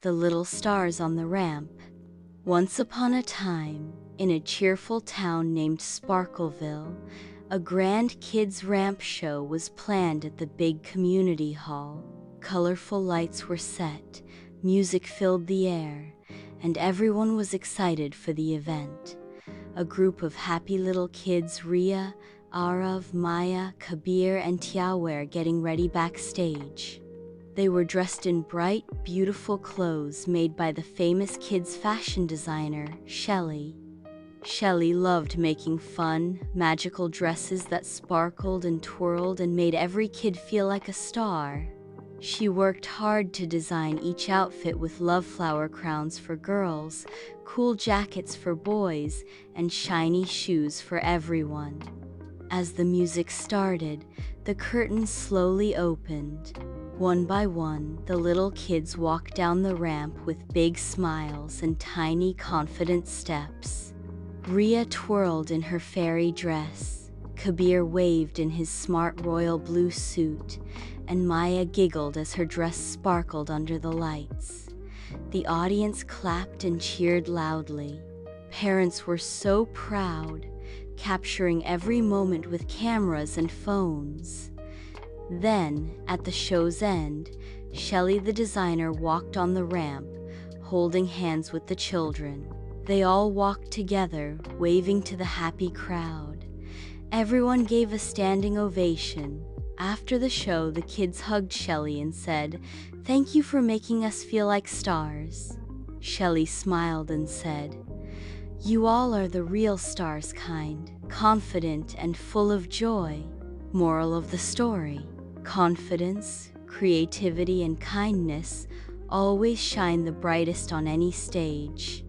The Little Stars on the Ramp. Once upon a time, in a cheerful town named Sparkleville, a grand kids' ramp show was planned at the big community hall. Colorful lights were set, music filled the air, and everyone was excited for the event. A group of happy little kids, Ria, Aarav, Maya, Kabir, and were getting ready backstage. They were dressed in bright, beautiful clothes made by the famous kids' fashion designer, Shelly. Shelly loved making fun, magical dresses that sparkled and twirled and made every kid feel like a star. She worked hard to design each outfit with love flower crowns for girls, cool jackets for boys, and shiny shoes for everyone. As the music started, the curtains slowly opened. One by one, the little kids walked down the ramp with big smiles and tiny, confident steps. Ria twirled in her fairy dress, Kabir waved in his smart royal blue suit, and Maya giggled as her dress sparkled under the lights. The audience clapped and cheered loudly. Parents were so proud, capturing every moment with cameras and phones. Then, at the show's end, Shelly the designer walked on the ramp, holding hands with the children. They all walked together, waving to the happy crowd. Everyone gave a standing ovation. After the show, the kids hugged Shelly and said, "Thank you for making us feel like stars." Shelly smiled and said, "You all are the real stars kind, confident and full of joy." Moral of the story: confidence, creativity, and kindness always shine the brightest on any stage.